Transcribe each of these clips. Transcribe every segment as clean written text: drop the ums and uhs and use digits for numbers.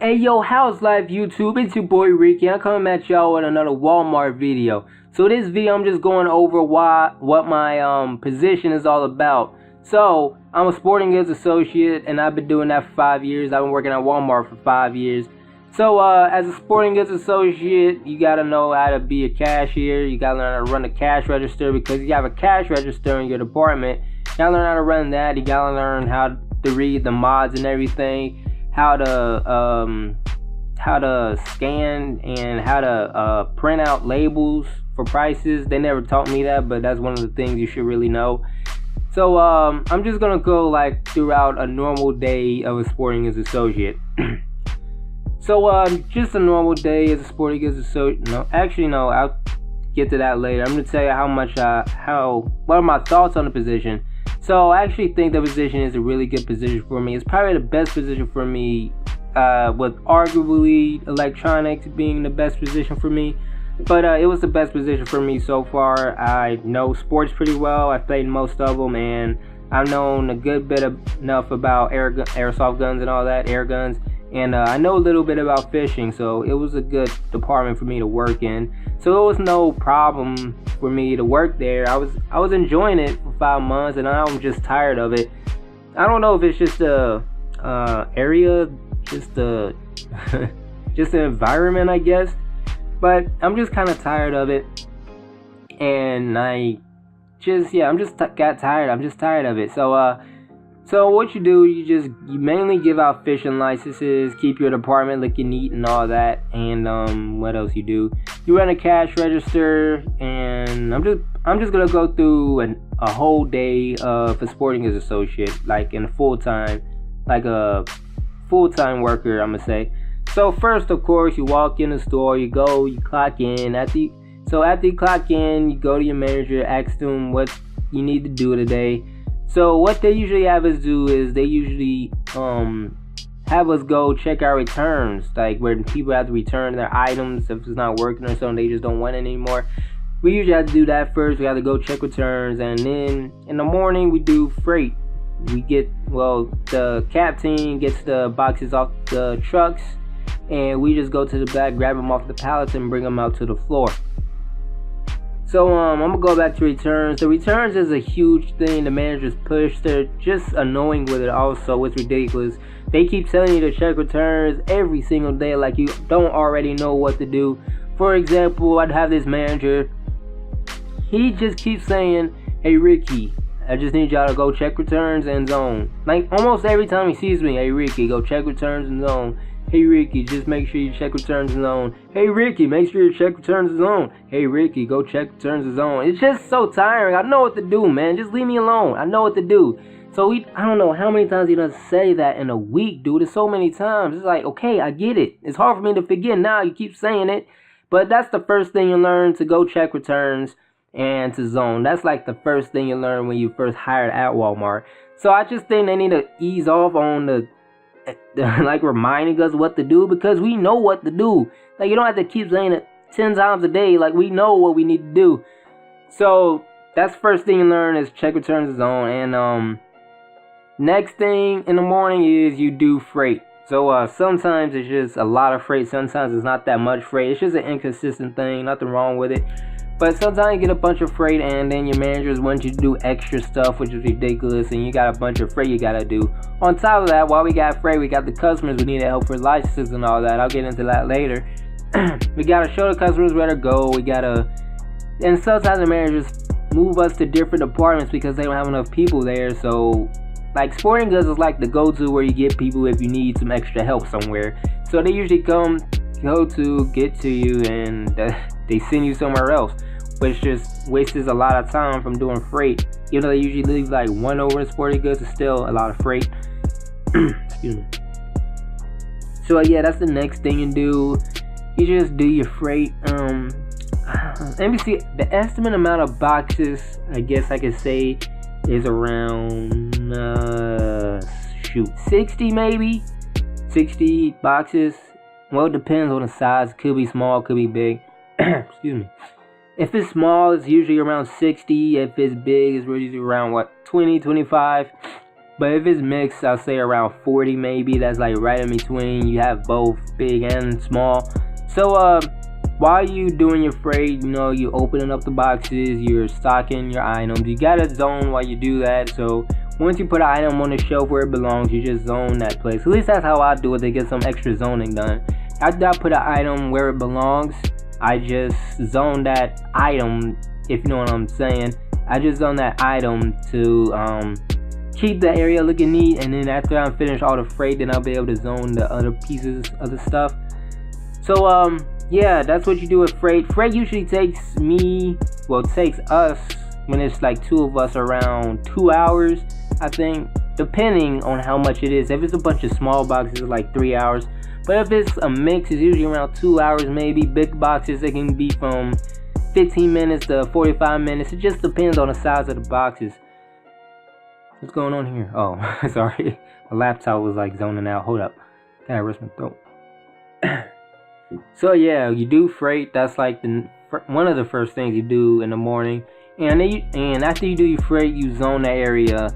Hey yo, how's life YouTube? It's your boy Ricky. I'm coming at y'all with another Walmart video. So this video I'm just going over what my position is all about. So I'm a sporting goods associate and I've been doing that for 5 years. I've been working at Walmart for 5 years. So as a sporting goods associate, you gotta know how to be a cashier. You gotta learn how to run a cash register, because you have a cash register in your department. You gotta learn how to run that. You gotta learn how to read the mods and everything. How to scan and how to print out labels for prices. They never taught me that, but that's one of the things you should really know. So I'm just gonna go like throughout a normal day of a sporting goods associate. So just a normal day as a sporting goods associate. No, I'll get to that later. I'm gonna tell you what are my thoughts on the position. So I actually think the position is a really good position for me. It's probably the best position for me, with arguably electronics being the best position for me. But it was the best position for me so far. I know sports pretty well. I've played most of them, and I've known a good bit enough about airsoft guns and all that, air guns. And I know a little bit about fishing, so it was a good department for me to work in. So it was no problem for me to work there. I was enjoying it for 5 months, and now I'm just tired of it. I don't know if it's just the area, just the just the environment, I guess. But I'm just kind of tired of it, and got tired. I'm just tired of it. So what you do, you mainly give out fishing licenses, keep your department looking neat and all that, and what else you do? You run a cash register, and I'm just gonna go through a whole day of a sporting goods associate, like in a full-time worker, I'm gonna say. So first, of course, you walk in the store, you clock in. After you clock in, you go to your manager, ask them what you need to do today. So what they usually have us do is they usually have us go check our returns, like where people have to return their items if it's not working or something, they just don't want it anymore. We usually have to do that first. We have to go check returns, and then in the morning we do freight. The cap team gets the boxes off the trucks, and we just go to the back, grab them off the pallets, and bring them out to the floor. So I'm gonna go back to returns. The returns is a huge thing the managers push. They're just annoying with it also. It's ridiculous. They keep telling you to check returns every single day like you don't already know what to do. For example, I'd have this manager. He just keeps saying, "Hey Ricky, I just need y'all to go check returns and zone." Like almost every time he sees me, "Hey Ricky, go check returns and zone. Hey Ricky, just make sure you check returns and zone. Hey Ricky, make sure you check returns and zone. Hey Ricky, go check returns and zone." It's just so tiring. I know what to do, man. Just leave me alone. I know what to do. So I don't know how many times he does say that in a week, dude. It's so many times. It's like, okay, I get it. It's hard for me to forget now. You keep saying it. But that's the first thing you learn, to go check returns and to zone. That's like the first thing you learn when you first hired at Walmart. So I just think they need to ease off on the like reminding us what to do, because we know what to do. Like, you don't have to keep saying it 10 times a day. Like, we know what we need to do. So that's the first thing you learn, is check returns and zone. And next thing in the morning is you do freight. So sometimes it's just a lot of freight, sometimes it's not that much freight. It's just an inconsistent thing, nothing wrong with it. But sometimes you get a bunch of freight, and then your managers want you to do extra stuff, which is ridiculous, and you got a bunch of freight you gotta do. On top of that, while we got freight, we got the customers we need help for licenses and all that. I'll get into that later. We gotta show the customers where to go. And sometimes the managers move us to different departments because they don't have enough people there. So, like, sporting goods is like the go-to where you get people if you need some extra help somewhere. So they usually get to you, and they send you somewhere else, which just wastes a lot of time from doing freight. Even though they usually leave like one over in sporting goods, it's still a lot of freight. Excuse me. So yeah, that's the next thing you do. You just do your freight. Let me see. The estimate amount of boxes, I guess I could say, is around 60 maybe. 60 boxes. Well, it depends on the size. Could be small, could be big. Excuse me. If it's small, it's usually around 60. If it's big, it's usually around 20, 25. But if it's mixed, I'll say around 40 maybe. That's like right in between. You have both big and small. So while you doing your freight, you opening up the boxes, you're stocking your items. You gotta zone while you do that. So once you put an item on the shelf where it belongs, you just zone that place. At least that's how I do it, to get some extra zoning done. After I put an item where it belongs, I just zone that item, if you know what I'm saying. I just zone that item to keep the area looking neat, and then after I'm finished all the freight, then I'll be able to zone the other pieces of the stuff. So yeah, that's what you do with freight. Freight usually takes us, when it's like two of us, around 2 hours, I think, depending on how much it is. If it's a bunch of small boxes, it's like 3 hours. But if it's a mix, it's usually around 2 hours maybe. Big boxes, it can be from 15 minutes to 45 minutes. It just depends on the size of the boxes. What's going on here? Oh, sorry. My laptop was like zoning out. Hold up. Gotta rest my throat. So yeah, you do freight. That's like one of the first things you do in the morning. And after you do your freight, you zone the area.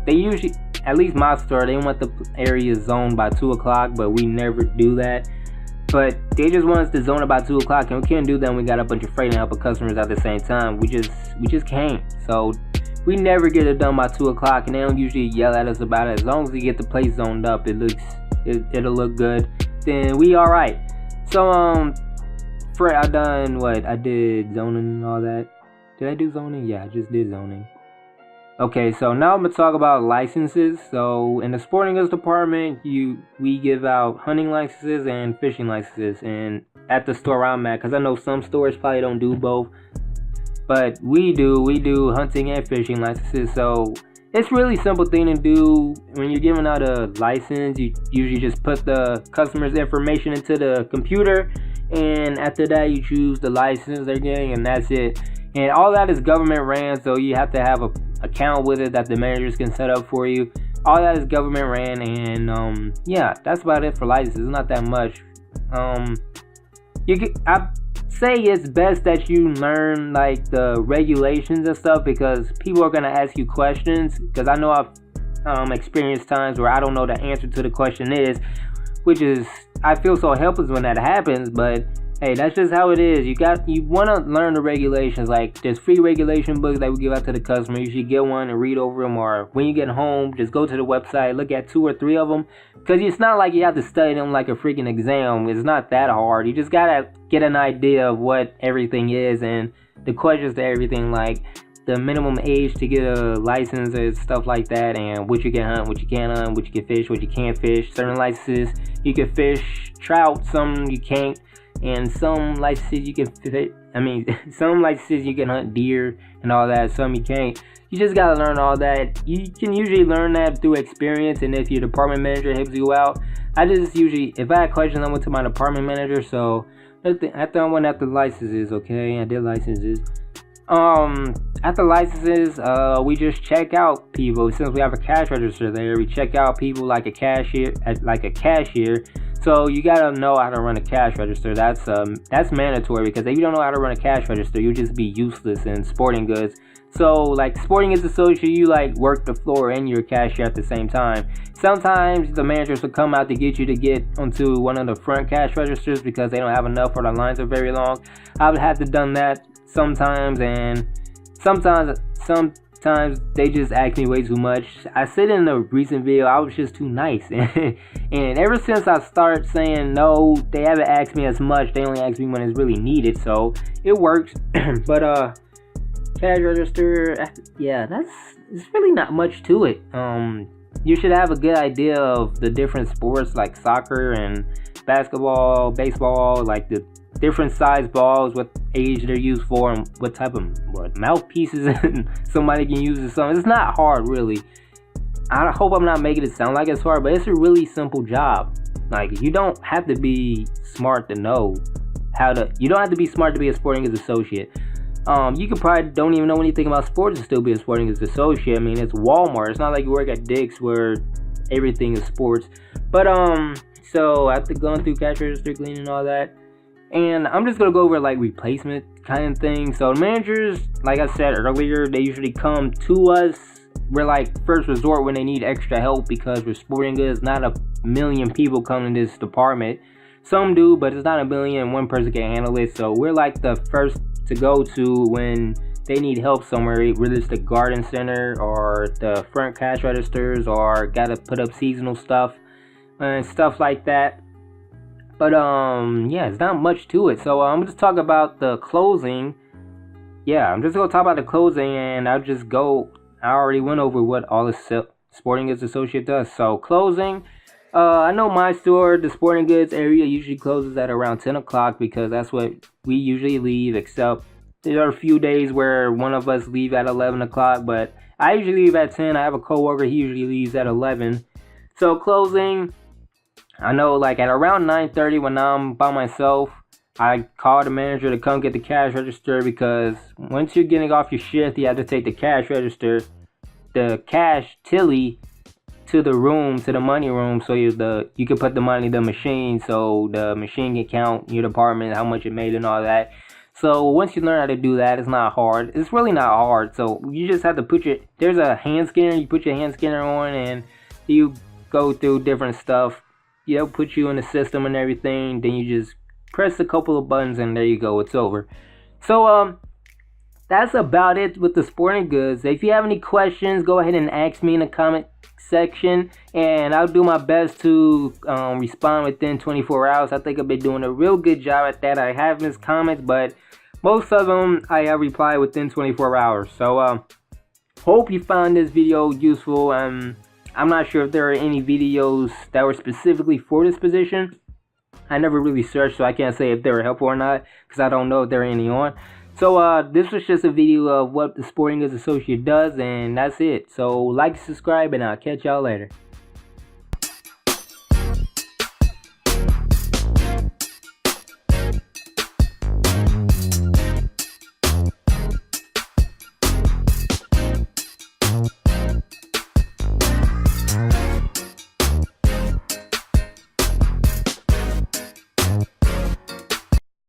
They usually, at least my store, they want the area zoned by 2 o'clock, but we never do that. But they just want us to zone about 2 o'clock, and we can't do that when we got a bunch of freight and helping customers at the same time. We just can't. So we never get it done by 2 o'clock, and they don't usually yell at us about it. As long as we get the place zoned up, it'll look good. Then we all right. So freight, I did zoning and all that. Did I do zoning? Yeah, I just did zoning. Okay, so now I'm gonna talk about licenses. So in the sporting goods department, we give out hunting licenses and fishing licenses, and at the store I'm at, because I know some stores probably don't do both, but we do hunting and fishing licenses. So it's really simple thing to do. When you're giving out a license, you usually just put the customer's information into the computer, and after that you choose the license they're getting, and that's it. And all that is government ran, so you have to have a account with it that the managers can set up for you. All that is government ran, and yeah, that's about it for licenses. It's not that much. I say it's best that you learn like the regulations and stuff, because people are gonna ask you questions. Because I know I've experienced times where I don't know the answer to the question is, which is, I feel so helpless when that happens. But hey, that's just how it is. You want to learn the regulations. Like, there's free regulation books that we give out to the customer. You should get one and read over them, or when you get home, just go to the website, look at 2 or 3 of them, because it's not like you have to study them like a freaking exam. It's not that hard. You just gotta get an idea of what everything is and the questions to everything, like the minimum age to get a license and stuff like that, and what you can hunt, what you can't hunt, what you can fish, what you can't fish. Certain licenses you can fish trout, some you can't. And some licenses you can some licenses you can hunt deer and all that, some you can't. You just gotta learn all that. You can usually learn that through experience, and if your department manager helps you out. I just usually, if I had questions, I went to my department manager. So after I went after licenses, okay, I did licenses. After licenses, we just check out people. Since we have a cash register there, we check out people like a cashier. So you gotta know how to run a cash register. That's mandatory, because if you don't know how to run a cash register, you'll just be useless in sporting goods. So like sporting goods associate, you like work the floor and you're a cashier at the same time. Sometimes the managers will come out to get you to get onto one of the front cash registers because they don't have enough, or the lines are very long. I would have to done that sometimes, and sometimes they just ask me way too much. I said in a recent video, I was just too nice. And ever since I started saying no, they haven't asked me as much. They only ask me when it's really needed. So it works. But cash register, yeah, it's really not much to it. You should have a good idea of the different sports like soccer and basketball, baseball, like the different size balls, what age they're used for, and what type of mouthpieces somebody can use or something. It's not hard, really. I hope I'm not making it sound like it's hard, but it's a really simple job. Like, you don't have to be smart to know you don't have to be smart to be a sporting goods associate. You could probably don't even know anything about sports and still be a sporting goods associate. I mean, it's Walmart. It's not like you work at Dick's where everything is sports. But so after going through cash register cleaning and all that, and I'm just gonna go over like replacement kind of thing. So managers, like I said earlier, they usually come to us we're like first resort when they need extra help, because with sporting goods, not a million people come in this department. Some do, but it's not a million and one person can handle it. So we're like the first to go to when they need help somewhere, whether it's the garden center or the front cash registers, or gotta put up seasonal stuff and stuff like that. But yeah, it's not much to it. So I'm just talk about the closing. Yeah, I'm just gonna talk about the closing, and I already went over what all the sporting goods associate does. So closing, I know my store, the sporting goods area, usually closes at around 10 o'clock because that's what we usually leave, except there are a few days where one of us leave at 11 o'clock, but I usually leave at 10. I have a coworker, he usually leaves at 11. So closing, I know like at around 9:30 when I'm by myself, I call the manager to come get the cash register, because once you're getting off your shift, you have to take the cash register, the cash tilly, to the room, to the money room, so you can put the money in the machine, so the machine can count your department, how much it made and all that. So once you learn how to do that, it's not hard. It's really not hard. So you just have to there's a hand scanner, you put your hand scanner on and you go through different stuff. They'll put you in the system and everything, then you just press a couple of buttons and there you go, it's over. So that's about it with the sporting goods. If you have any questions, go ahead and ask me in the comment section, and I'll do my best to respond within 24 hours. I think I've been doing a real good job at that. I have missed comments, but most of them I have replied within 24 hours. So hope you found this video useful. I'm not sure if there are any videos that were specifically for this position. I never really searched, so I can't say if they were helpful or not, because I don't know if there are any on. So this was just a video of what the Sporting Goods Associate does, and that's it. So like, subscribe, and I'll catch y'all later.